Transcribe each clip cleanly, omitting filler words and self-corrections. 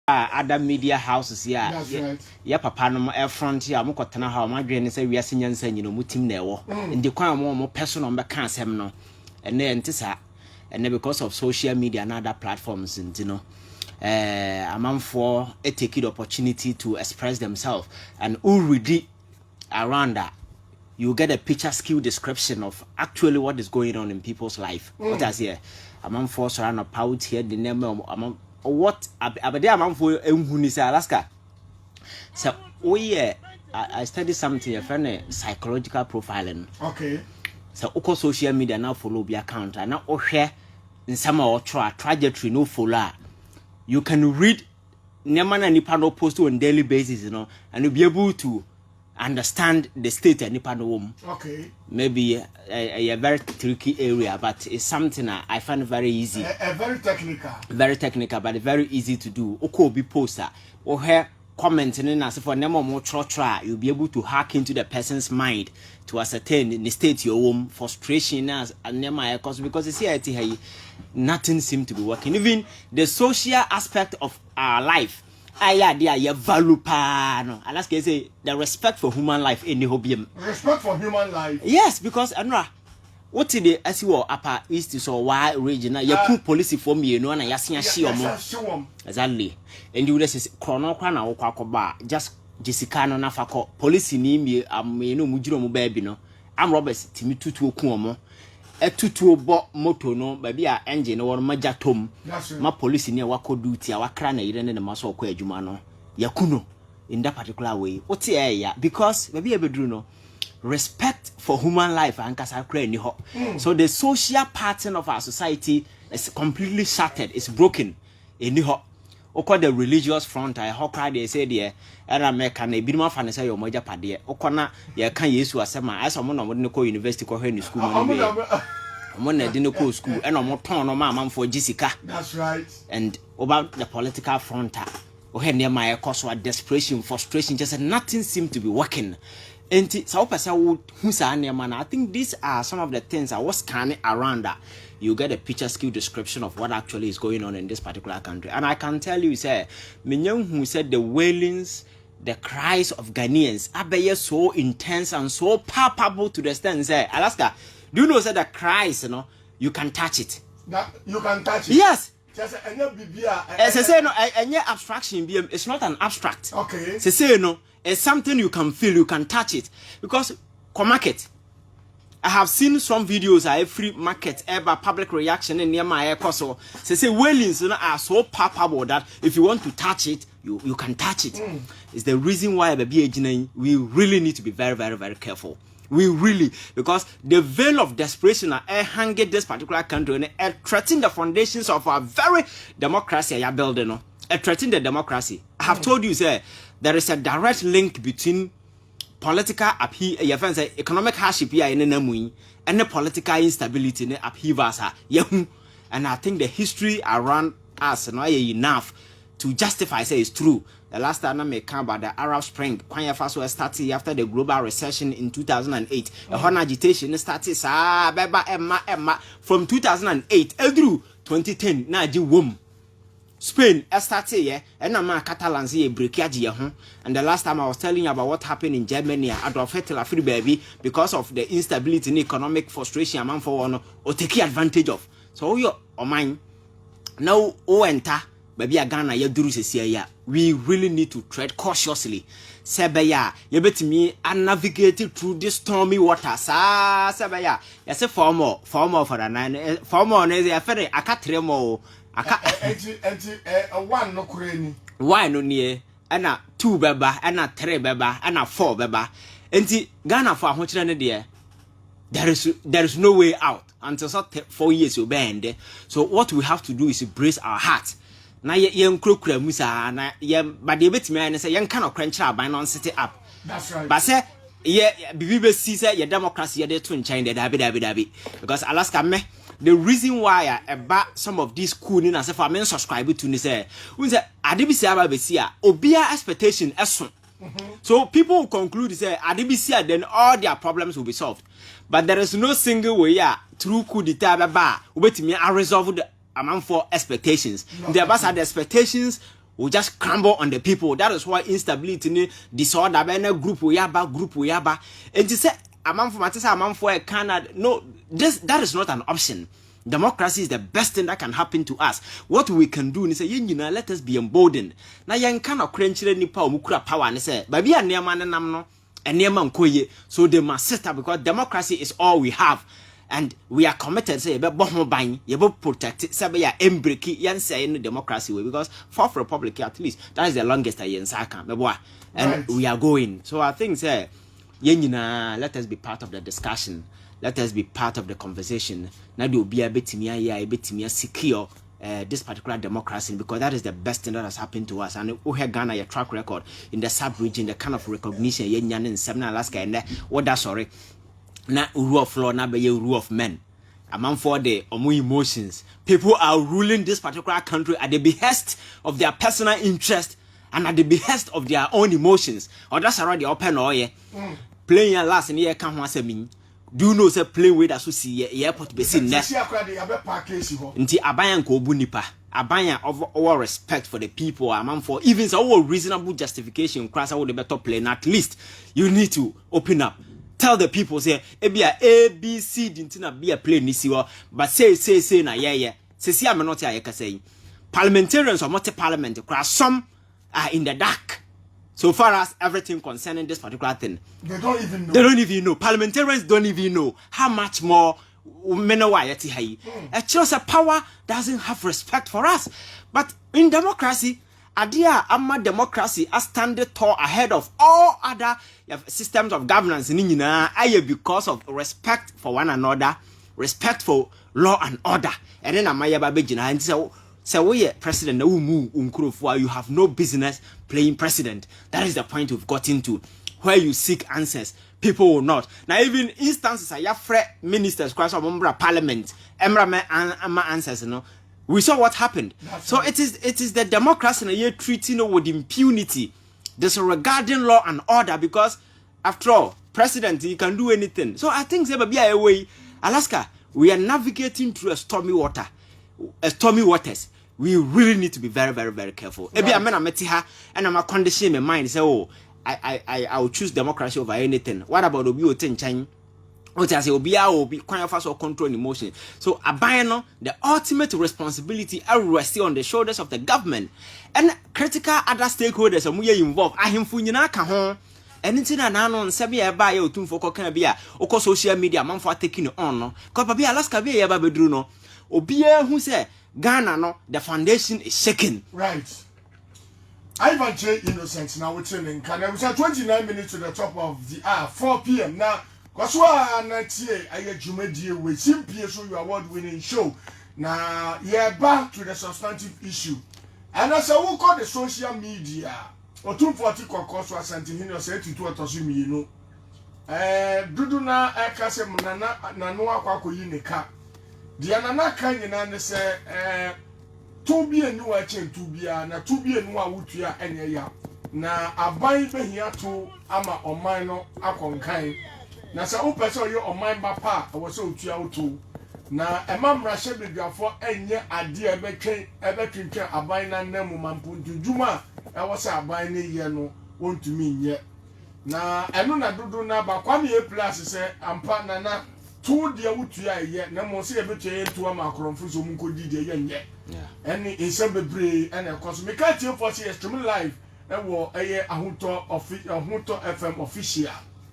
other media houses here. That's right. Yeah, papa no air front here. I'm going to how my brain say we are seeing you know mutim newo. In the kind more personal me can't say no. And then and then because of social media and other platforms, and you know, a man for a take the opportunity to express themselves and already around that. You get a picture skill description of actually what is going on in people's life. What I say, a man for surround up out here the name of what abade a man for Alaska. So I study something a friend psychological profiling. Okay. So oko social media now follow the account and now share in some or trajectory no follow. You can read Nemana nipa no post on daily basis, you know, and you'll be able to understand the state and nipa no wom. Okay. Maybe a very tricky area, but it's something I find very easy. Very technical. Very technical, but very easy to do. Oko be poster or her commenting in as for nemo more try, you'll be able to hack into the person's mind to ascertain in the state your home frustration as and nema cause because it's here nothing seems to be working. Even the social aspect of our life. Dia value pa no. Alaska say the respect for human life in the hobby. Respect for human life. Yes, because Anra, what did the SEO upper east so why region ya police for me you know na yasia shiom. Exactly. And you this chrono kwana okwakoba just Jessica no na fako police ni mi no mujiro mu baby no. Am Roberts timi tutu oku omo. Etutu bo moto no baby a engine no maja tom ma police ni wako duty a wakra na yire ne maso okwa adwuma no yakuno in that particular way what ya because baby ebedru no respect for human life and kasa kra ni ho so the social pattern of our society is completely shattered, it's broken in ho okwa the religious front I hokra they say there era meka na ebinuma fa ne say yo moja pade okona ye kan Yesu asema aso mo no mo ne ko university ko hwe ni school mo ni mo na de ne ko school e no mo ton no ma amfo gisika. That's right. And about the political front o he ne ma so desperation, frustration, just nothing seemed to be working. And so person who say I think these are some of the things I was scanning around that you get a picture skill description of what actually is going on in this particular country. And I can tell you, say, Minyong who said the wailings, the cries of Ghanaians are so intense and so palpable to the extent, say, Alaska, do you know that the cries, you know, you can touch it? That you can touch it? Yes. Just say no, any abstraction, it's not an abstract. Okay. Say no, it's something you can feel, you can touch it. Because, market. I have seen some videos at every market ever public reaction in near my so say wailings are so palpable that if you want to touch it, you can touch it. It's the reason why we really need to be very, very, very careful. We really, because the veil of desperation are hanging this particular country and threatening the foundations of our very democracy are building. Threatening the democracy. I have told you, sir, there is a direct link between political upheaval, economic hardship here in Namui, and the political instability in upheavals. And I think the history around us now enough to justify say it's true. The last time I make about the Arab Spring, Kwanya Faso started after the global recession in 2008. A whole agitation started from 2008 through 2010. Now the womb. Spain started here, and I'm a Catalan breakage. And the last time I was telling you about what happened in Germany, Adolf Hitler free baby because of the instability in economic frustration among for one or take advantage of. So you or mine now enter baby a Ghana ya duru se we really need to tread cautiously. Sebeya, you bet me and navigate through this stormy waters. Sebeya, yes, a four more for the 9 4 more. I feel I can't three more. One no kureni. Why no near? And a 2 beba, and a 3 beba, and a 4 beba. And Ghana for how much there? There is no way out until 4 years you bend. So what we have to do is brace our heart. Na yen krokura musa na yen but the bit me say yen cannot crunch our by non city up. That's right. But say bibi see say your democracy dey to nchain the dabi because Alaska me the reason why some of these cool ni na say for me subscribe to ni say we say adibisi aba be see obia expectation eson. So people will conclude say adibisi then all their problems will be solved. But there is no single way through coup d'etat baba obetimi resolve the amount for expectations. No, the expectations will just crumble on the people. That is why instability, disorder, group yaba. And to say a man for a Canada, no, that is not an option. Democracy is the best thing that can happen to us. What we can do is say, let us be emboldened. Now, you cannot crunch any power, mukura power, and say, but be a near man and namno, and near man koye. So they must set up because democracy is all we have. And we are committed, say, but bomb buying, you will protect it, say, yeah, embrake, yan say in the democracy way, because Fourth Republic, at least, that is the longest I in Saka, and we are going. So I think, say, let us be part of the discussion. Let us be part of the conversation. Now there will be a bit me secure this particular democracy, because that is the best thing that has happened to us. And we have Ghana a track record in the sub-region, the kind of recognition in Seven Alaska and what that's sorry. Not rule of law, not be a rule of men. Among for the emotions, people are ruling this particular country at the behest of their personal interest and at the behest of their own emotions. Or that's already open or playing your last and year can't want to mean. Do you know say plane way that so see airport be seen there. Nti abayan ko obu nipa. Abayan of our respect for the people among for even so reasonable justification class I would better plane. At least you need to open up. Tell the people say ebia ABC didn't na be a plane nisi wo but say na yeah. Say am not here say. Parliamentarians or multi parliament class some are in the dark. So far as everything concerning this particular thing, they don't even know. They don't even know. Parliamentarians don't even know how much more it shows a power doesn't have respect for us. But in democracy, idea ama democracy as standing tall ahead of all other systems of governance because of respect for one another, respect for law and order. And then amaya babejina and so we president you have no business playing president. That is the point we've got into, where you seek answers. People will not. Now even instances are ministers cross parliament, answers, we saw what happened. That's so right. It is the democracy and you're treating with impunity, disregarding law and order, because after all, president, he can do anything. So I think Alaska, we are navigating through a stormy waters. We really need to be very, very, very careful. Right. I'm and I'm a condition in my mind. Say, oh, I will choose democracy over anything. What about Obi Otenchang? What I say, Obi quite fast or control emotion. So, the ultimate responsibility rests on the shoulders of the government and critical other stakeholders. And we are involved. I am funyana kahon. Anything and anon sabi eba ye otum for can be a oko social media man for taking on no. Cause baby Alaska be eba bedru no. Obi who say Ghana no, the foundation is shaking. Right. Ivan J. Innocent now we're turning. Can I was 29 minutes to the top of the hour, 4 p.m. Now, Kwaswa next year, I get Jumedi with simply so your award winning show. Now, yeah, back to the substantive issue. And as I will call the social media, or 240 Kokoswa Santino said to Tosumi, you know. Duduna Akasem Nanoa Kwako Yinika. The anana kan nyina say to be a new achen to be na to be a new awutua enye ya na aban behia to ama oman no akonkan na se wo pese oyo oman ba pa wo se otua woto na emamra hye beduafo enye ade ebetwentwe aban na namu mampuntu juma wo se aban ne ye no wontumi nye na eno na dudu na ba kwame e plus se ampa na two dear would ye, no more say a bit to a macron for some good did ye. And in some debris and of course, make it for extreme life. And war a year a Hunto FM official.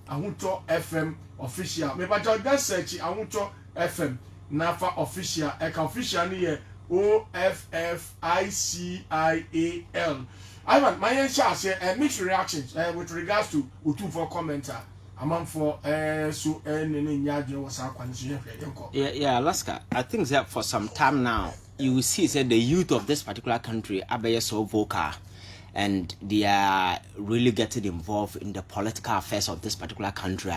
A Hunto FM official. Maybe I search a Hunto FM Nafa official. A official near OFFICIAL. Ivan, my answer say mixed reactions with regards to Utu for commenter. Yeah, Alaska. I think that for some time now, you will see that the youth of this particular country are so vocal, and they are really getting involved in the political affairs of this particular country.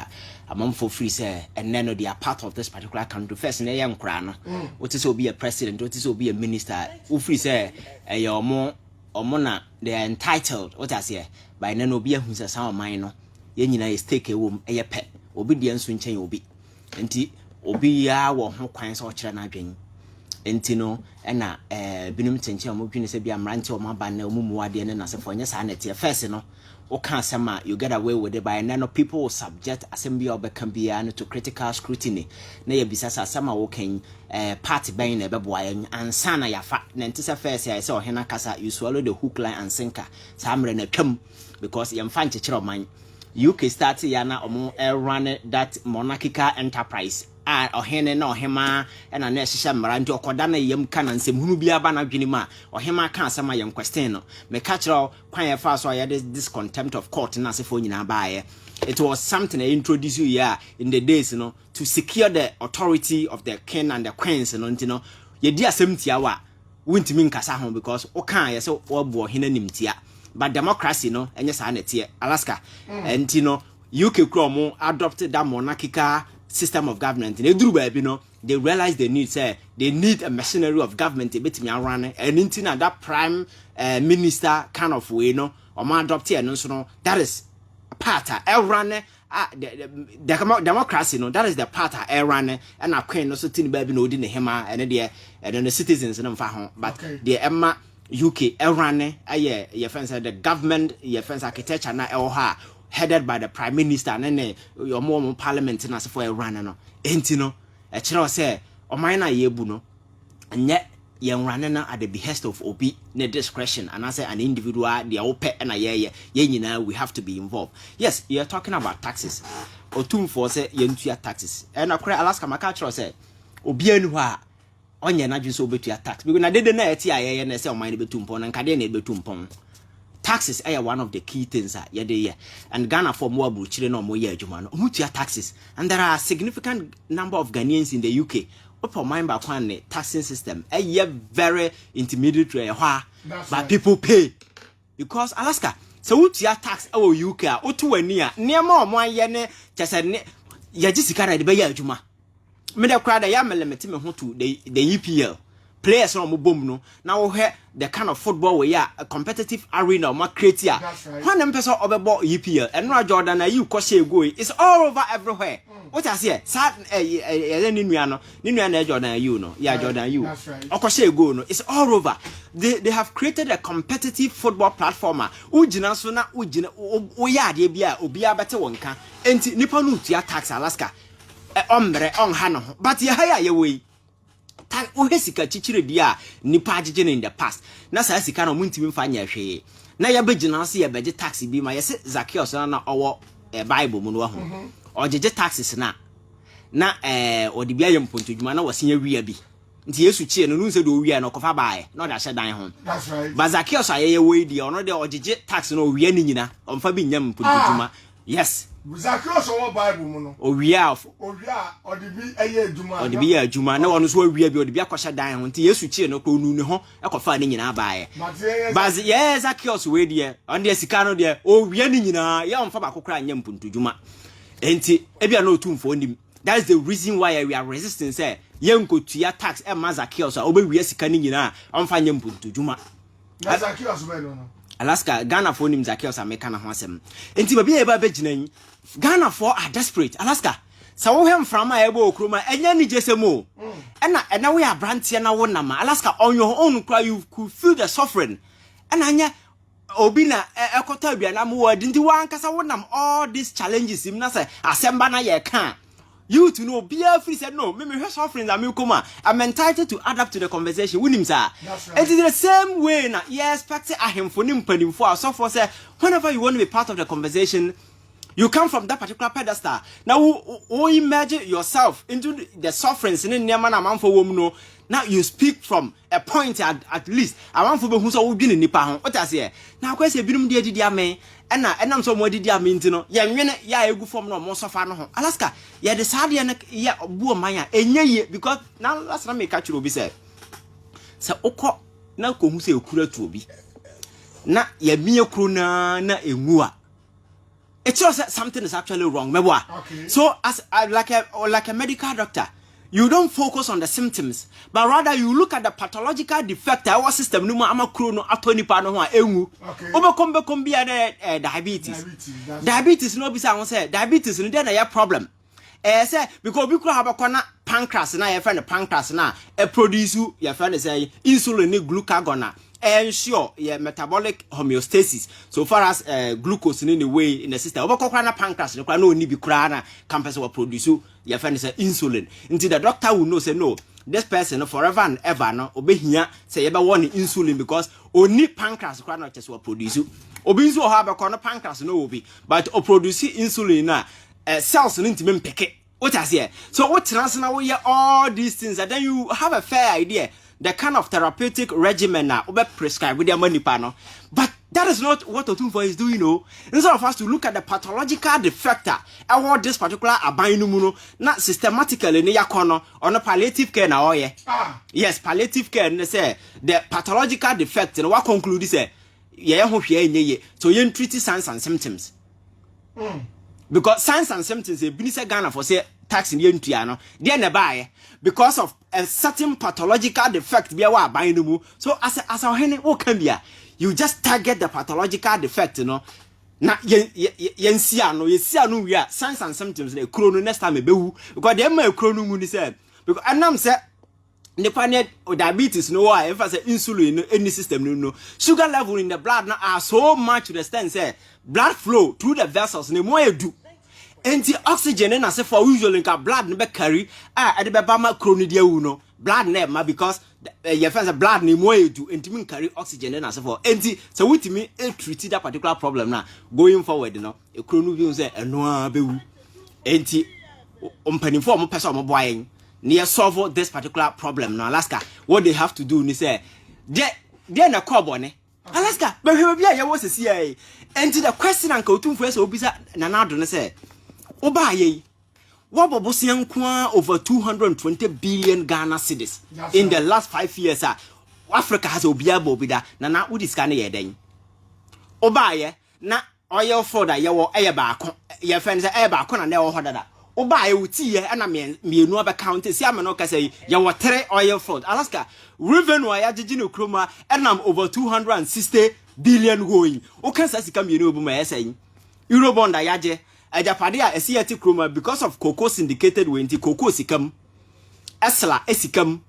Among for free say, and then they are part of this particular country. First, in a young crown, what is will be a president, what is will be a minister. Who free say, your more or mona, they are entitled. What I say by no be who's a sound minor. Yenina is take a womb a pet, obedience when chain will be. And obi ya wo ho kwan so kire na dwen. Entino ena binum chenche omo dwene se bia mrante omo aba na omo muade ne nasefo nya sa na tie first no o kan asema you get away with it by no people will subject assembly obeka bia no to critical scrutiny na ye bisasa asema wo kan party ban na beboa yan ansa na yafa na ntisa first ya se ohena kasa you swallow the hook line and sinker sa amre na twam because yem fa nchekere oman UK start ya na omo run that monarchical enterprise ohene na ohema na na ehihye mmara nti okoda na yem ka na nsem hunu bia ba na dwene ma ohema ka asema yem question no me ka kire kwan ya fa so ya this contempt of court na asefo nyina baaye. It was something I introduced you here in the days, you know, to secure the authority of the king and the queens, you know, ye dia semtia wa wintimi nkasa ho because o kan ye so obo hina nimtia. But democracy, no, and yes, Alaska, and you know, UK Chromo adopted that monarchical system of government. They do, you know, they realize they need a machinery of government to be running, and into that prime minister kind of way, you know, or man adopted, and so that is part of run the democracy, no, that is the part of run, and I can't also think baby no din hema and then the citizens and but the Emma. UK run your friends the government your friends architecture na ha headed by the prime minister and your mom parliament na for run no enti no e kire say o man na yebu no anye yen run na at the behest of obi na discretion and I say an individual the ope na ye nyina we have to be involved. Yes, you are talking about taxes otum for say yentua taxes and akure Alaska maka kire say obi anu ha onye na dwese obetua tax because na dede na eti aye na say oman betumpon na nkade na betumpon. Taxes are one of the key things ye dey and Ghana for more abuchire na omo ye adwuma no omutua taxes and there are a significant number of Ghanaians in the UK open mind back one taxing system very intermediary but people pay because Alaska so utua tax our UK otu wani a niam omo aye ne chese ne ye gisika na de be ye adwuma me de kwada ya melemete me ho to the EPL players no mo bom no na wo he the kind of football we a competitive arena ma create a when them person obebo EPL and no Jordan na you ko share go it's all over everywhere what I say sa ni nua na Jordan you no yeah Jordan you o share go no it's all over they have created a competitive football platform ugina so na ugina o ya ade bia obi abete wonka enti nipa no tua tax Alaska ombre on ha no but ye ha ya we ta o hesika chichire dia nipa agege in the past na sa sika no muntimi mfa nya hwe na ya begina so ye beje tax bi ma ye se Zacchaeus na owo Bible mu no ho ojeje taxes na odi bia ye mpontodwuma na wose nya wia bi nti Yesu chie no nse do wia no kofa baaye na oda hyedan ho that's right but Zacchaeus aye we di ono de ojeje tax no wia ni nyina omfa bi nya mpontodwuma yes Zacchaeus owo Bible mu no owia odi bi eye adwuma odi bi adwuma na wono so awia bi odi bi akɔhye dan ho nti Yesu chie no ko nu ne ho ekofa ne nyina baaye but yes Zacchaeus we die on de sika no de owia ni nyina ya omfa ba kokora nya mpontodwuma enti ebia na otumfo onim that is the reason why we are resisting say yenkotua tax e ma Zacchaeus obewia sika ni nyina omfa nya mpontodwuma Zacchaeus we no Alaska Ghana for nim Zacchaeus America na ho asem enti ba bia e ba beginan Ghana for are desperate Alaska sa wo hem from a ebo okroma enya ni jesemo na we are brantie na wo nama Alaska on your own cry you could feel the suffering anya obi na ekota bia na mo wadi nti wan kasa wo nam all these challenges im na say asemba na ye kan you to know bia free said no me suffering that me come I'm entitled to adapt to the conversation with him sir it is the same way na you expect him for nim panimfo so for say whenever you want to be part of the conversation you come from that particular pedestal now imagine yourself into the sufferings in niam na manfo wom no now you speak from a point at least I want for be hu so wo dwene nipa ho what I say now kwese binum de adidi amen enam so mo adidi amen ti no ye nwene ya egu form no mo sofa no ho Alaska ye de sade na ye obuo man a enye because now last time me catch obi say ukọ na ko hu say okura tu obi na ye mie kru na enwu a it's just something is actually wrong okay. So as like a medical doctor you don't focus on the symptoms but rather you look at the pathological defect our system no ma amakro no atoni pa no ho a enwu obekom bia na diabetes no be say won say diabetes no dey na ya problem say because obi kro ha bakọ na pancreas na your friend the pancreas na produce your friend say insulin ni glucagon na ensure your metabolic homeostasis so far as glucose in the way in the system obekokra na pancreas no kwa na oni bi kra na campus will produce your friend say insulin until the doctor will know say no this person forever and ever no obehia say you be want insulin because oni pancreas kra na just will produce obi nso ha be kono pancreas no obi but o produce insulin na cells no ntime mpeke what I say so what transna we all these things and then you have a fair idea the kind of therapeutic regimen na obe prescribe with their money no but that is not what Otumfo is doing no instead of us to look at the pathological defect what this particular abanu mu no na systematically ne yakono on palliative care na oye yes palliative care ne say the pathological defect no what conclude say ye ho hwe enye so ye treat signs and symptoms because signs and symptoms e bi say Ghana for say tax in yentua no dey na bae because of a certain pathological defect be wa ban no mu so as ohene wo kan bia you just target the pathological defect no na yensia no yesia no wi a signs and symptoms na ekro no next time ebewu because dey ma ekro no mu ni say because anam say nipa ne diabetes no why if I say insulin no any system no sugar level in the blood now are so much to the extent say blood flow through the vessels ne mo edu enti oxygen na say for usually ka blood ne be carry e de be ba ma kroni dia wu no blood na ma because your friends blood ne mo edu enti min carry oxygen na say for enti so witimi treat that particular problem na going forward no e kronu bi say eno a be wu enti ompanifo mo pese mo boayen near solve this particular problem now Alaska what they have to do ni say they na call ne Alaska but we bia ya wo sesi ai and the question and Otumfo say obisa na na do ne say oba ye what bobosia nko over 220 billion Ghana cedis in the last 5 years Africa has obia bobida na wo disca na ye den oba ye na oil for that ye wo eye ba ko ye friend say eye ba ko na wo hodada oba e wuti ye na mienu aba count si ameno ka say ye wo 3 oil fraud Alaska revenue ya gigi no kroma enam over 260 billion going o kan sa sika mienu obu ma yesay eurobond ayaje ajapade a esiyati kroma because of cocoa syndicated wenti cocoa sikam esla esikam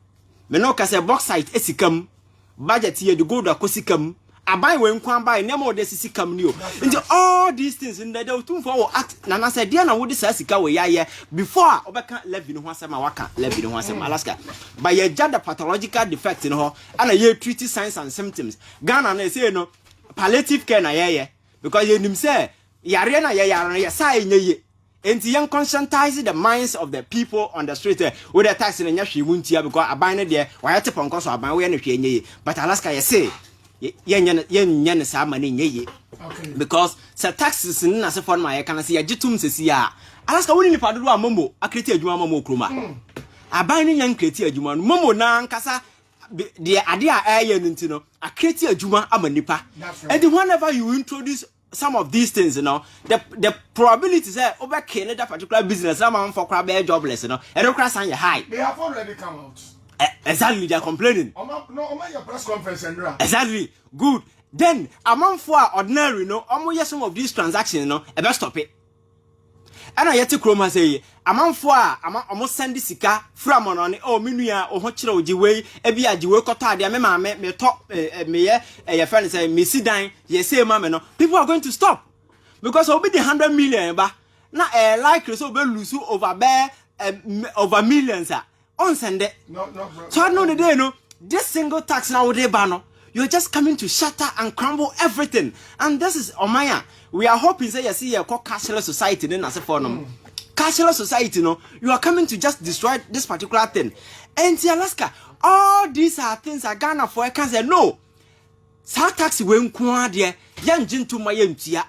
meno ka say bauxite esikam budget ye de gold akosikam abai we nkwan bai nemo ode sisi kam ni o into all these things in the Otumfo wo act na say dia na wo de sa sika we yaye before obeka levy no ho asema waka levy no ho asema Alaska by ye the pathological defect in ho ana ye treat signs and symptoms Ghana na say no palliative care na ye because ye nim say yare na ye yare na ye sa enye enti yen conscientize the minds of the people on the street with the tax na nya hwe muntia because abai ne de wa yete ponko so abai we na hwe enye but Alaska ye say yen sa mani nyeye because se taxes na se for my can say agitum sesi a Alaska woni ni padodo amamo akreti adwuma amamo kroma aban ni yan kreti adwuma no momo na nkasa de ade a aye nti no akreti adwuma amanipa and whenever you introduce some of these things you know the probability say over kill that particular business am for crab jobless you know e do crash and high they have already come out. Exactly, they are complaining. Your press conference and exactly. Good. Then among for ordinary, no, almost some of these transactions, no, a best stop it. And I yet to chroma say, among for almost send this sika from on oh minuya or hotchro jiway, ebia jiwe kota, dia mema me top me a friend say, Missy Dine, ye say, mamma, no, people are going to stop because I'll be the 100 million, but not a likely so be lose over bear over millions. On Sunday. No. So I know the day, no, this single tax now they ban. You're just coming to shatter and crumble everything. And this is Omaya. We are hoping say you see a cashless society then as a form. Cashless society, no, you are coming to just destroy this particular thing. And in Alaska, all these are things are Ghana for I can say no. Sa tax when kwade yan jintu mayentia.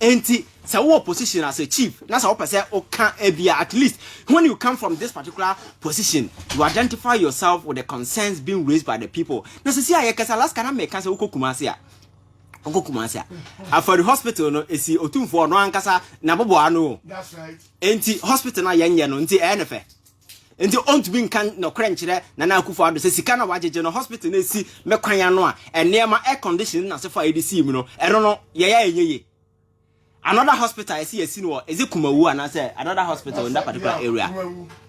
Enti say what position as a chief na say opese o kan ebia at least when you come from this particular position you identify yourself with the concerns being raised by the people na say aye kasa Alaska na make say okokumase a for the hospital no esi Otumfo no ankasa na bobo ano that's right enti hospital na yenye no enti enefe enti on to be nkan no krenchire na na akufo ado say sika na wajeje no hospital na esi mekwan ano a enema air conditioning na say for ADC mu no ero no ye yenye another hospital I see no is it Kumawu and I say another hospital in that particular area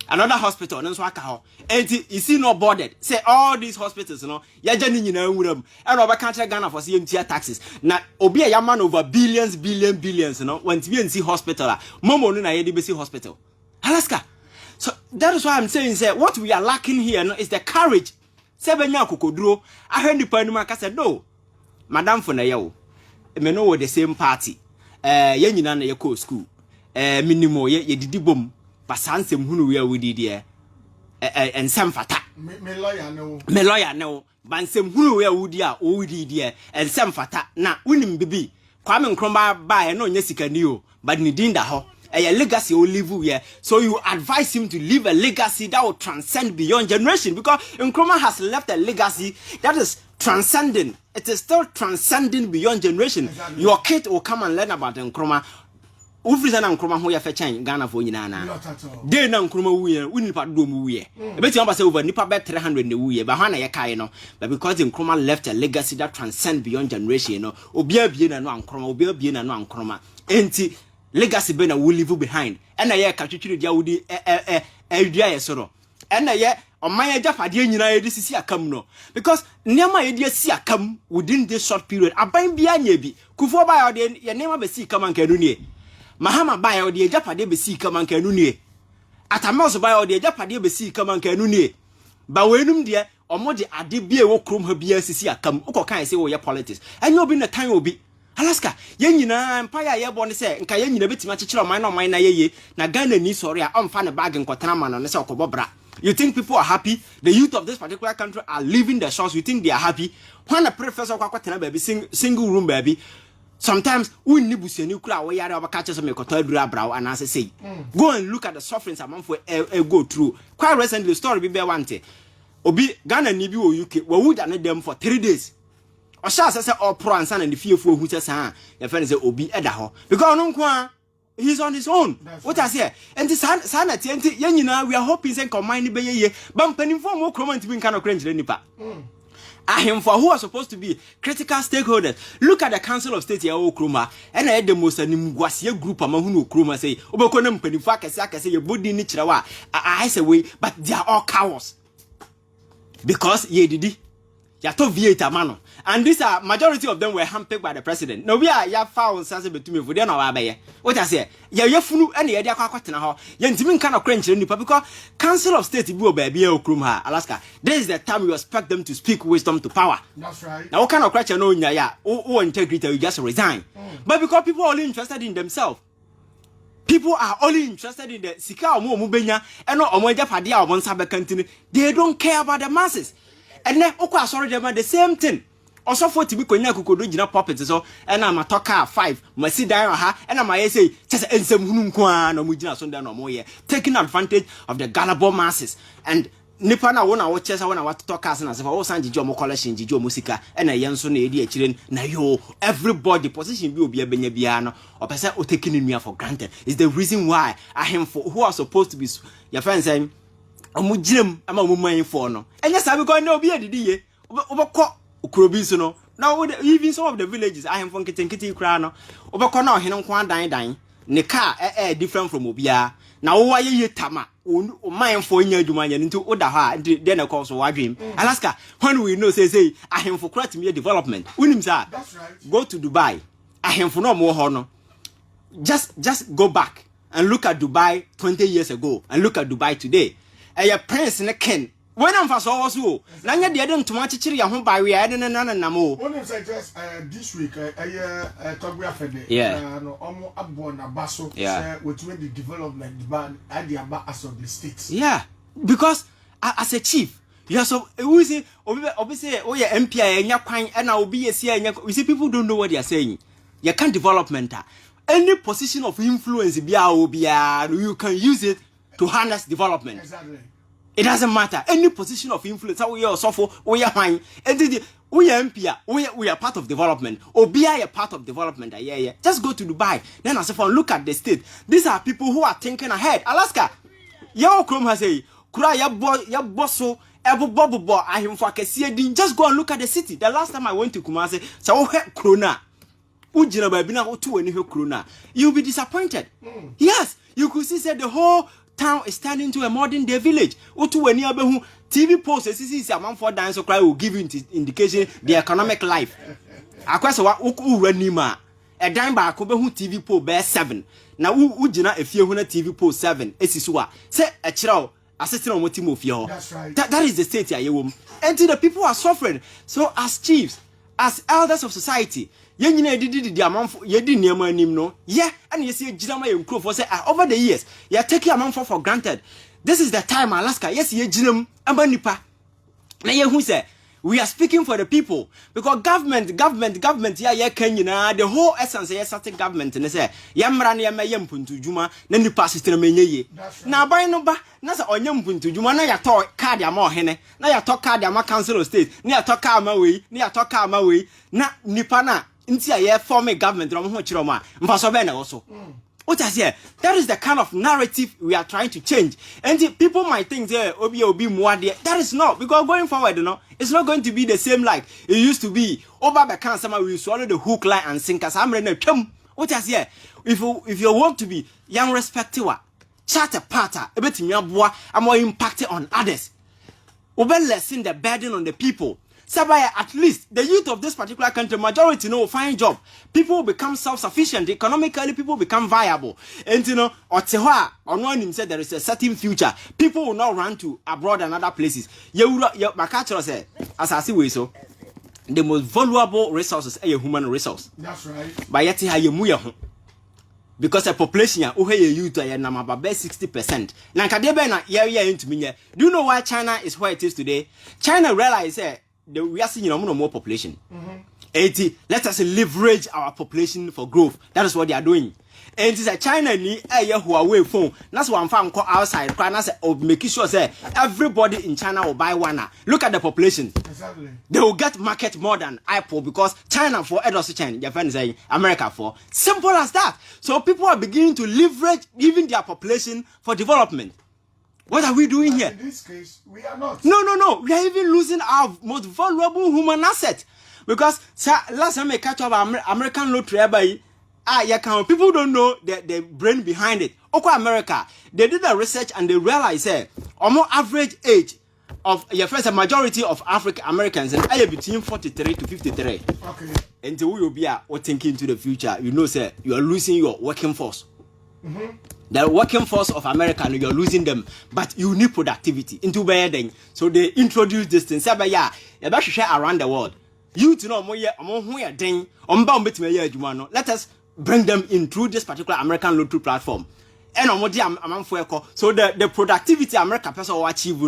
another hospital no so aka ho enti you see no boarded say all these hospitals no ya jani nyina nwuram e no obeka kire Ghana for say ntia taxes na obi a ya man over billions no want to be in see hospital momo no na ye dey be see hospital Alaska. So that is why I'm saying say what we are lacking here no, is the courage. Sebenya kokoduro ahwe nipa nima ka say no madam for na ye o me no with the same party ye nyina na ye call school minimo ye didi bom pasansem hunu we awudi de ensem fata me lawyer no bansem hunu we awudi a owudi de ensem fata na unim bibi Kwame Nkrumah ba no nya sikani o but ni dinda ho a legacy will live here. So you advise him to leave a legacy that will transcend beyond generation, because Nkrumah has left a legacy that is transcending. It is still transcending beyond generation. Exactly. Your kid will come and learn about Nkrumah. Ufriza na Nkrumah ho ya fetchan Ghana fo nyina na. Dey na Nkrumah wuye, unipa do mu wuye. Ebeti amba say over nipa be 300 na wuye, ba hwana ye kai no. But because Nkrumah left a legacy that transcend beyond generation, no. Obi abie na no Nkrumah, obi abie na no Nkrumah. Enti legacy be na will leave behind. And ye ka twitwiri dia wudi edua ye so no. And ye oman ye japade nyina ye sisi akam no. Because niam ye dia si akam within this short period. Aban bia nya bi. Kufo ba ye ye niam be si kam ankanu nie. Mahama ba ye de japade be si kam ankanu nie. Atamos ba ye de japade be si kam ankanu nie. Ba wenum de omo de ade bia wo krom ha bia sisi akam. Ukokan say wo ye politics. Enyo obi na tan obi. Alaska, ye nyina empire ye born say nka ye nyina betima chechira oman na oman na ye na Ghana ni sorry a omfa ne bag nkotena ma no say okobobra. You think people are happy? The youth of this particular country are leaving the shores. You think they are happy? When a professor kwakotena baby single room baby. Sometimes we need busiani kura we yare obaka some ekoto adura brawo and say go and look at the sufferings among for go through. Quite recently story be wante. Obi Ghana ni bi wo UK wo wood and them for 3 days. Osha say all pro and san and the fearful who says your friend say obi eda ho because no kwa he's on his own. What I say and this sanity and yenina we are hoping say combine be ye but penim for more comment be kind of cringe nipa ahim for who are supposed to be critical stakeholders. Look at the Council of State here Okroma and I the most animguasia group among who Okroma say obekonem penim for akase your body ni chirawa I say we but they are all cowards because ye didi ya to V8 mano. And these are majority of them were handpicked by the president. No, we are ya found sense between for them or by what I say. Ya funu and ya kwatena ho. Ya ntimi kind of cringe nipa because Council of State bi obabi Okroma Alaska. This is the time you expect them to speak wisdom to power. That's right. Now what kind of crash no nya ya o integrity you just resign. But because people are only interested in themselves. People are only interested in the sika omo benya and no omo japade a omo nsa bekantini. They don't care about the masses. And then okwa sorry them the same thing. Also for to be konya kokodo gina puppet so and I'm a talker 5 masi dan ha and I'm say just ensem hunu nko na mu gina so dan no mo ye taking advantage of the gullible masses and nipa na wona wo chesa wona what talkers na se for wo san gigi omo collection gigi omo sika and yen so na edi akire na yo everybody position bi obi abenya bia no opese o taking nua for granted is the reason why I him for who are supposed to be your friends saying omo giram ama omo man for no enya sabi ko na obi adidi ye obekọ Ukrobi so no. Now even some of the villages I am from Kitenkiti kra no. Obekọ na ohene nko dan ne car different from obia. Na wo waye ye tama. O man for nya adwuma nya nti oda ha de na call so wadwem. Alaska when we know say I am for create me development. Unim sa. That's right. Go to Dubai. I am for no more ho no. Just go back and look at Dubai 20 years ago and look at Dubai today. A prince ne ken when I'm for so also, Nanya didn't too much chiri home by we had an mo. One just this week, Togwafede, no almost upborn a basso, which made the development ban at the Abbas of the states. Yeah, because as a chief, you are so we say, obviously, oh, yeah, MPI and your pine, and I'll be a CI. We see people don't know what they are saying. You can't development. Any position of influence, you can use it to harness development. Exactly. It doesn't matter. Any position of influence, we are so for we are fine. And we are MP, we are part of development. Or be a part of development. Yeah. Just go to Dubai. Then as if look at the state. These are people who are thinking ahead. Alaska. Yo Chrome has a kura ya bosso bobo I him for just go and look at the city. The last time I went to Kumasi, so Krona. Ujina babina o 2 any Krona. You'll be disappointed. Yes, you could see said the whole town is turning into a modern day village. Otu weni abehu TV posts is a man for dance so cry will give you indication the economic life. Akwese wa ura nima. A dime ba akobehu TV post bear 7. Na ujina efie hu na TV post 7 esisuwa. Se a chiraw assisting on motimo fie. That's right. That is the state ya yewom. And the people are suffering. So as chiefs, as elders of society, yenyina did the amount for ye did niema nim no. Yeah, and you see jinama ye nkro for say over the years, you are taking amount for granted. This is the time Alaska. Yes, ye jinam amba nipa. Na ye hu say we are speaking for the people because government yeah Kenya the whole essence yeah certain government and say yamra na yama yempuntu juma na nipa system menye ye na ban no ba na say onyempuntu juma na ya to card ya ma ohene na ya to card ya ma council of state na ya to card ma we na ya to card ma we na nipa na nti ya form a government ro ho kire ma mfa so be na wo so. What I say, that is the kind of narrative we are trying to change. And people might think obi more there. That is not, because going forward, it's not going to be the same like it used to be. Over the cancer, we swallow the hook, line, and sinker. What I say, if you want to be young respected, chat a patter, a bit more impacted on others. Over lessen the burden on the people. Sabaya, at least the youth of this particular country, majority will find job. People will become self-sufficient. Economically, people become viable. And Otewa, on said there is a certain future. People will not run to abroad and other places. My culture said, as I see we so, the most valuable resources are a human resource. That's right. But yet, because the population youth are number 60%. Do you know why China is where it is today? China realized we are seeing more population. 80. Let us leverage our population for growth. That is what they are doing. And it's a China ni Huawei phone. That's what I'm found outside. Making sure say everybody in China will buy one. Look at the population. Exactly. They will get market more than Apple because China for Edos China, Japan saying America for. Simple as that. So people are beginning to leverage even their population for development. What are we doing here? In this case, we are not. No. We are even losing our most valuable human asset. Because last time I catch up American lottery, people don't know the brain behind it. Okay, America, they did the research and they realized almost average age of your first majority of African Americans and between 43 to 53. Okay. Until we will be thinking to the future, you are losing your working force. The working force of America, you're losing them, but you need productivity into bedding. So they introduce this thing. Say, yeah, you share around the world. You to know let us bring them in through this particular American lottery platform. And so the productivity America person will achieve,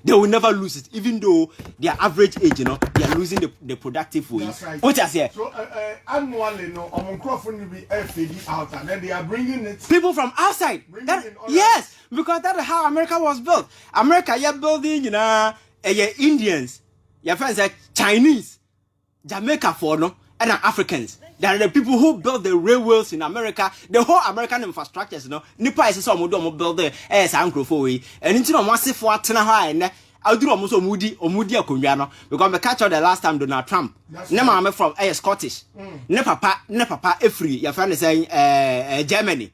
they will never lose it, even though their average age, they are losing the productive way. That's right. What I say? So annually, will be FAD out, and then they are bringing it. People from outside. Yes, because that is how America was built. America, you're building, Indians, your friends are Chinese, Jamaica and Africans. They are the people who built the railways in America, the whole American infrastructures, Nipa is some of build the uncle for we, and into a massive for and I'll do almost Omudi Akunyano, because I catch the last time Donald Trump. Never I'm from Scottish. Ne papa, free, your friend is saying Germany.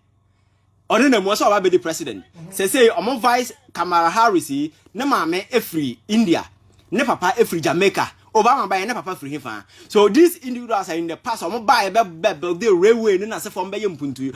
Or no most of the president. Say, I'm vice Kamala Harris, ne mame free India, ne papa free Jamaica. Obama buy papa free him. So these individuals are in the past. I'm buy build the railway. No, say from Bayam Puntu.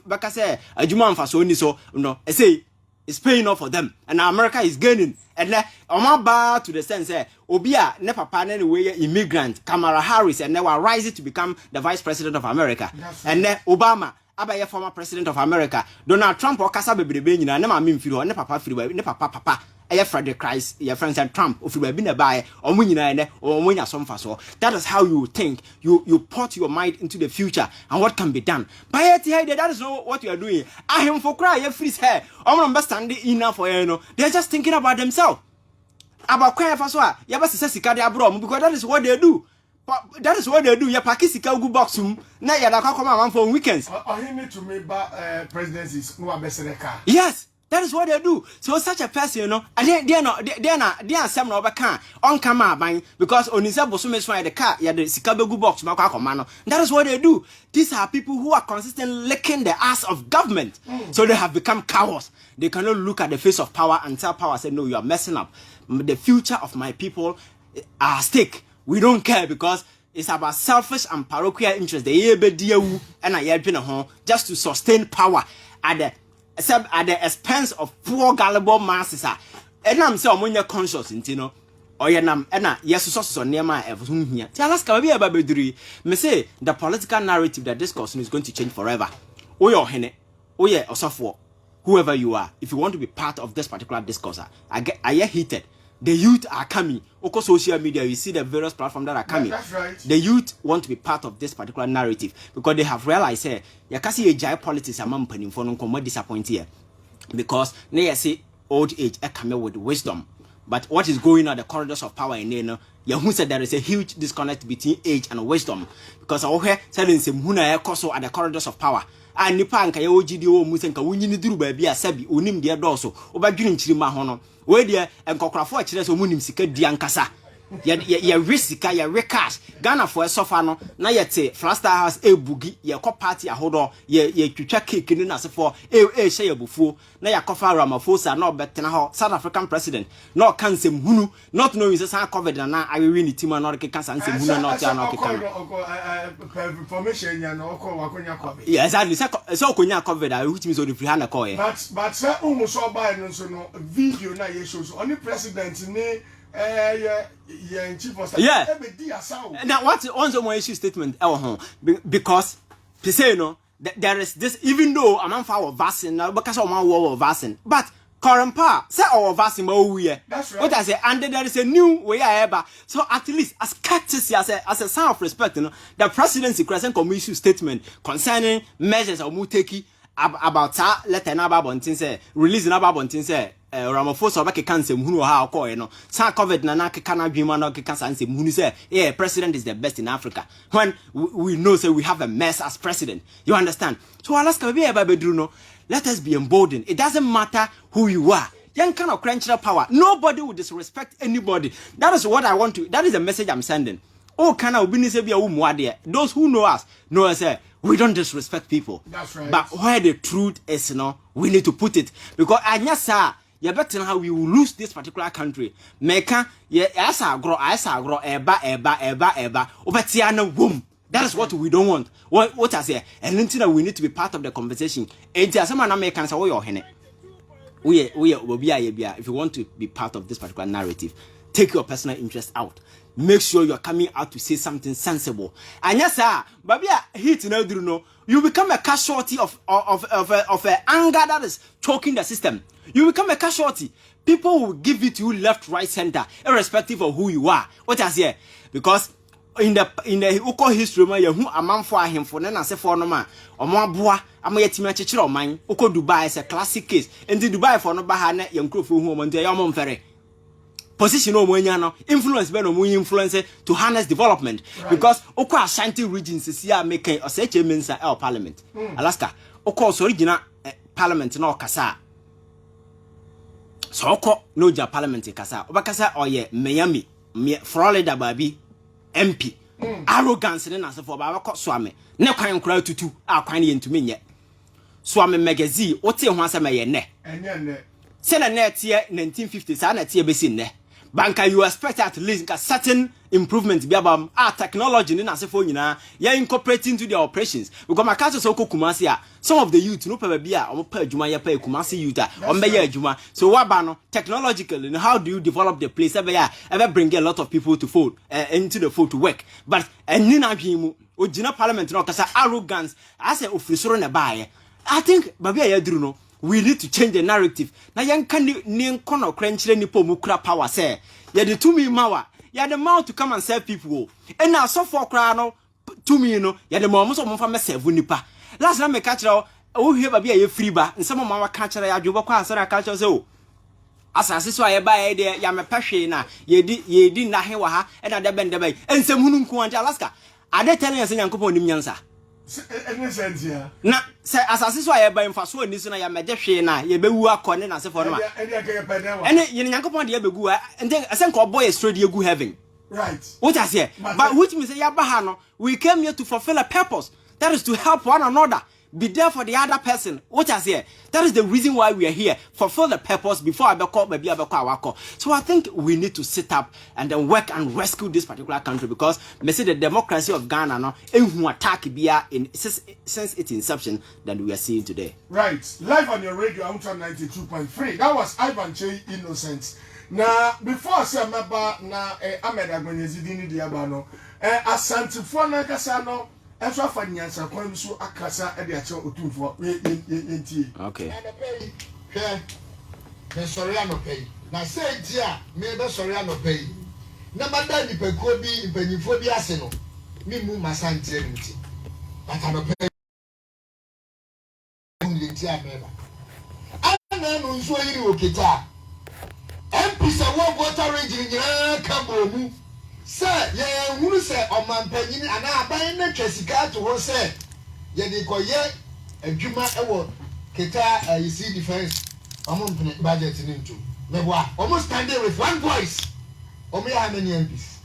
Baka say a Juman Fasoni. So no, I say it's paying off for them, and America is gaining. And I'm about to the sense Obia ne papa anyway immigrant Kamala Harris, and they were rising to become the vice president of America. And then Obama. Abaya former president of America, Donald Trump or Kasa baby the na ma mean firo ne papa free ne papa Frederick Christ your friends and Trump if you been a buy or when you or when you some so that is how you think you put your mind into the future and what can be done. But that is not what you are doing. I am for cry your freeze hair. I'm understanding enough for they're just thinking about themselves. About cry for so you must say because that is what they do. That is what they do. You pakisika ugu box na ya da come on for weekends. He need to make presidencies no abesereka. Yes. That is what they do. So such a person, you know, and they are some over can on camera buying because on his bosom is the car, yeah, the Sikabegu box, Makamano. That is what they do. These are people who are consistently licking the ass of government. So they have become cowards. They cannot look at the face of power and tell power, say, no, you are messing up. The future of my people are at stake. We don't care because it's about selfish and parochial interest. Just to sustain power at the expense of poor gullible masses. And I'm so when you're conscious, you know, or yanam, and yes, so near my everything here. Tell us, me say the political narrative that this discussion is going to change forever. Oh, your hene, oh, yeah, or so for whoever you are. If you want to be part of this particular discourse, I get heated. The youth are coming. Oko social media, you see the various platforms that are coming. That's right. The youth want to be part of this particular narrative because they have realized, hey, you can see a giant politics among penny for no more disappointed here. Because they say old age come with wisdom. But what is going on the corridors of power in there, you said there is a huge disconnect between age and wisdom. Because I hear telling some huna koso at the corridors of power. And Nipan ka OGDO Musenka Winnie Duru baby a Sabi, Unim dear doso, over Jun Chima Hono, where dear and Cocrafo Chile Munim Sika Diancasa. Ya risika ya recash Ghana for a sofano na yete Flaster House a boogie ya co party a hold on ye twitwa cake ni na se for share bufu na ya kofa Ramaphosa no betena ho South African president no cansem hunu not knowing say COVID na I win team no ke cancer nsem hunu no tia no ke kan information ya no ko wakonya COVID yes exactly so konya COVID which means on the free hand call but say umu so buy no so no video na ye show so only president ni yeah. Now, what's also my issue statement? Because to say no, there is this. Even though I'm on fire vaccine now, because I'm on war vaccine, but current power say our vaccine, that's right. What I say, and there is a new way ever. So at least as courtesy, as a sign of respect, you know, the presidency Crescent Commission statement concerning measures of Muteki about let another bontin say release another bontin say. Ramaphosa obake kanse mhunu ha akọ no sa COVID na kana dwuma na kansa nse mhunu say yeah president is the best in Africa when we know say we have a mess as president, you understand? So Alaska be eba bedru no, let us be emboldened. It doesn't matter who you are. Young kind of cruncher power, nobody will disrespect anybody. That is what I want to, that is the message I'm sending. Oh, can I be those who know us know us. We don't disrespect people. That's right. But where the truth is, you know, we need to put it because Anyasa. You better how we will lose this particular country. Meka, as I grow, eba, womb. That is what we don't want. What I say, and until we need to be part of the conversation. If you want to be part of this particular narrative, take your personal interest out. Make sure you are coming out to say something sensible. And yes, sir, baby, hit no, you become a casualty of anger that is choking the system. You become a casualty. People will give it to you left, right, center, irrespective of who you are. What I say? Because in the Uko history, who a man for him for then I say for no man or more boa. I'm yet to of mine. Uko Dubai is a classic case. And the Dubai for no bahane young crew for whom on the Yamon Ferry. Position of influence influence to harness development. Right. Because Oko Ashanti regions is here making a such a mensa our parliament. Alaska. Oko's original parliament no Kasa. So Oko no ja parliament Kasa. Obakasa or ye Miami, Florida baby MP. Arrogance and answer for Baba Swami. No kind crowd to two are kind into me yet. Swami magazine, what say once a may ne? Send a net year 1950s and a tear basin ne. Banker, you expect at least a certain improvement be about our technology in Asafona. You incorporating into the operations. Because my cousin so Kumasia, some of the youth no per beer or per Juma pay Kumasi youth on Bayer Juma. So what bano technologically and how do you develop the place ever bring a lot of people to fold into the fold to work? But and Nina Himu or Jina Parliament no kasa arrogance as a officer na buy. I think Babia Druno. We need to change the narrative. Na yan can ni kono krenchire ni po mukra power say. Ya the 2 million mawa. Ya the mouth to come and serve people. And now so for cry no 2 million no. Ya the mom so mo fa me serve nipa. Last time me catch o hear ba bia ye free ba. Nsem mo ma catch ya dwobo kwa asara catch say o. Asase so aye ba ye de ya me pehwe na ye di na he wa ha e na de bende ba. Nsem hunu nku anja Alaska. Ade telling us nyankopon nim nyansa. any sense here. Na say asase so aye ban fa so ani so na ya meje hwe na ye bewu akone na sefo no ma. Ene ye nyankopon de ye begu ente ase nko boy straight ye gu heaven. Right. What I say? But which means we came here to fulfill a purpose. That is to help one another. Be there for the other person. What I say? That is the reason why we are here. Fulfill the purpose before I call maybe I call our call. So I think we need to sit up and then work and rescue this particular country because me say the democracy of Ghana no attack in since its inception that we are seeing today. Right. Live on your radio, I'm 92.3. That was Ivan J. Innocent. Now, before I say member na Ahmed Agbenyezidi di abano asantifo na kasa no enso afanyansa kwan so akasa e de ache otumfo enti okay me sorry anope na say dia me be sorry anope na manda ni pekuo bi mpanyifo bi ase no me mu masante nti but anope ni nti ameba ana no nso yiri okita MPs a water region nyina ka bomu se ye hunu se omanpanyin ana aban na twasika to ho se ye de koye adwuma ewo keta you see defense omo budget ni ntu meboa omo standing with one voice omo ya many MPs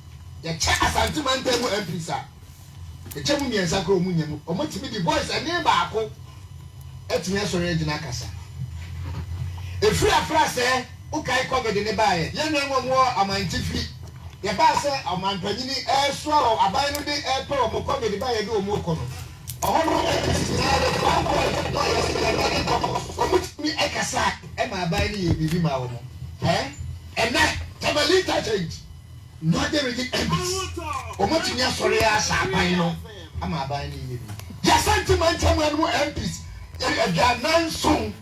ye check asante mantam MPs a ye chemu miensa kro mu nyemu omo timi di voice ane ba ako etimi asori agina kasa e free afra se ukai kogede ne bae ye nwa mo amantifi ye ba se amanpanyini e so aban no de e pe o mo kogede bae de o mo kono ohono o mutimi e kasa e ma aban ni ye bibi ma wo mo ena tabalita change no de regi o mutimi asore ya sa aban no ama aban ni ye bi ya sentiment amanu MPs e ga nanson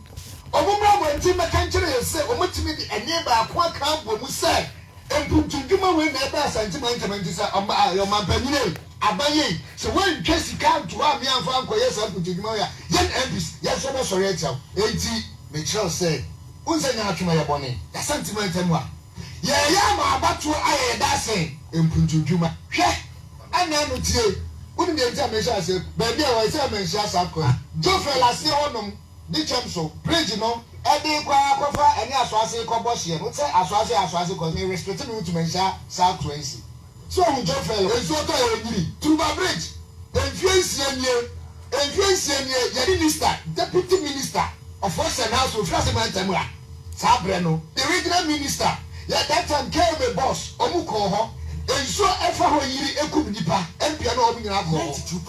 omumra wanti mekanchere yese omutimi di ene ba akwa kan bo mu se emputuduma we na ba sentiment sa yo mampanyine abaye se wen twesika to am ya fa ankoye sa emputuduma ya yen MPs ya so be sori etia enti me chiro se unse nya atuma ye bone ya sentiment mu a ye ya ma abatu aye da se emputuduma hwe ana no tie uni de ntia me sha se ba bia wa se me sha sa ko jo fe la se onom di chamso bridge no edi kwa kofa eni asoase ko bohye no say asoase ko me restrict me to mention south 20 so we just fell enso to yiri Tuba bridge enfiensie nie ya minister deputy minister of force and house of Frasiman Tamura sabre no the regional minister ya that time came a boss omuko ho enso efa ho yiri ekum nipa empia na omu nyina ko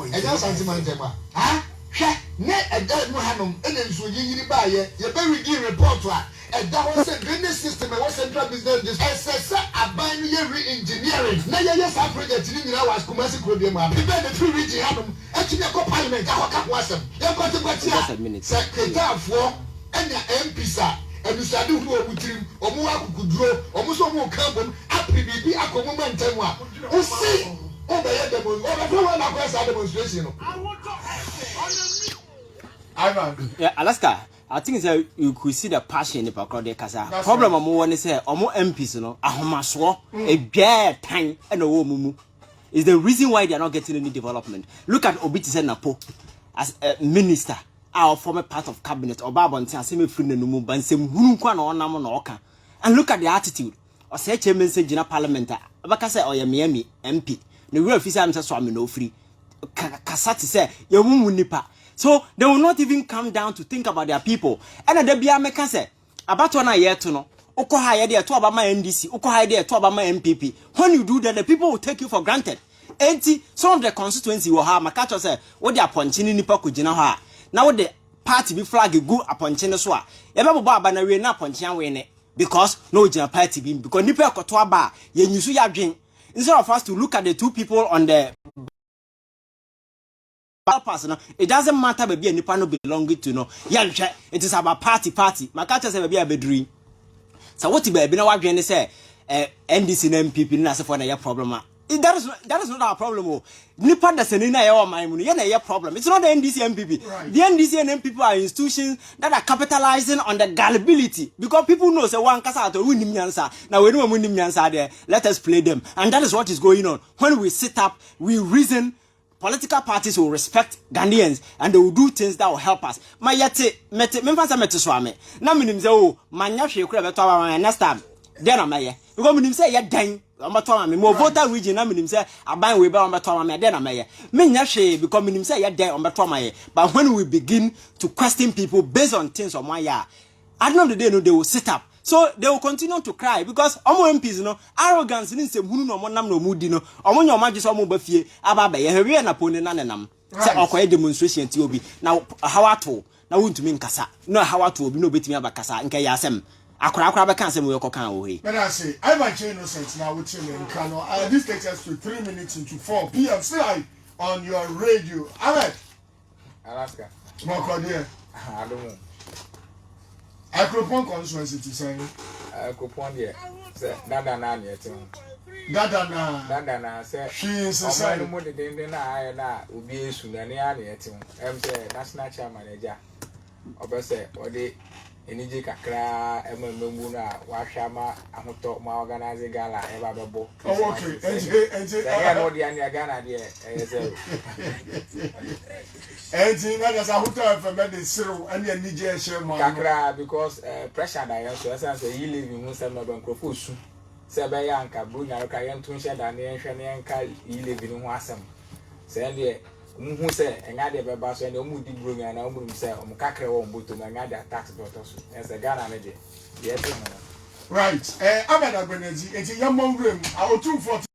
e just Frasiman Tamura ha hwe ne eda mu hanom ene nso yiri ba ye be ready report a eda ho se drainage system e central business district ss aban ye re-engineering na ye sa project ni nyina was commerce problem a be the three region hanom atumi ko parliament a ho ka ho asem ye ko te a secretary ene MPs ebisade hu omutirim omu akukuduro omu so mu kan bom apribibi akomu mantam a usi obeye demo obefe na ko sa demonstration no Ivan. Yeah, Alaska. I think that you could see the passion in the Pakode Casa. Problem of one is say, Omo MPs, no, Ahomaswo, a bad time, and a woman is the reason why they are not getting any development. Look at Obiti Napo as a minister, our former part of cabinet, or Babon, Semi Friend and Numu, and some Hunukwan or Namonoka. And look at the attitude. Or say, Chairman said, Jina Parliament, Abakasa or Yamiami MP. The real officer, I'm just no free. Kasati say, your woman nipa. So they will not even come down to think about their people. And the Bia Meka say, about 1 year to know, Oko hire there to about my NDC, Oko hire there to about my MPP. When you do that, the people will take you for granted. And some of the constituency will have Makato say, what they are punching in Nipa Kujina. Now the party be flag go upon Chinoswa. Ever Baba na we na punching wene because no Jina party be because Nipa Kotoa bar, yen you see drink. Instead of us to look at the two people on the person, it doesn't matter baby any panel belonging to no. Yeah, it is about party. My catcher say baby a bedroom. So what baby now what you say NDC and MPP na say for na problem. That is not our problem. Nipa da senina ya my money. Yeah, problem. It's not the NDC and MPP. Right. The NDC and MPP are institutions that are capitalizing on the gullibility because people know say one kasa to win nyansa. Now we know win nyansa there. Let us play them, and that is what is going on. When we sit up, we reason. political parties will respect Ghanaians and they will do things that will help us. My yete mete so ame. Na minim say oh manya hwe kura beto ama next time. Then am ye. Because minim say ye dan ambato ama me mo voter region na minim say aban we be ambato ama me then am ye. Menya hwe because minim say ye dan ambato ama ye. But when we begin to question people based on things on one year, at the end of the day no they will sit up. So they will continue to cry because omo MPs no arrogance ni nsem hunu no omo nam no mudi no omo nya omo so omo ba fie aba ba ye hwe na poni na nenam say okoye demonstration ti obi na hawato na wontumi nkasa no hawato obi no betimi aba kasa nke ya asem akora be kan asem we kokan wo he. When I say Ivan J Innocent now with him in Kano, this takes us to 3 minutes into 4 p.m. still on your radio. Ahmed Alaska Moko there I don't know Akropon constituency to say Akropon there say dada na yete dada na say she is say mo de den na aye na obi esu na ne ya na yete say national chairman eja obese ode enije kakra emememu na wa hwama ahoto ma organize gala e ba bebo okay enje ya no dia ni Ghana de zero enje na ga sa hoto for me de zero and enije e share ma kakra because pressure da yan so say you live in Musa no ban krofo su say be ya nka bu nya ka yan tun hye da ne hwe ne nka you live in ho asem say de muhu say enya de be ba so ne omu di bro nya na omu say omu kakra wo mboto na enya de tax doctor so say Ghana ne de ye te mo right Abeda Gbeneji enti yamon room our 240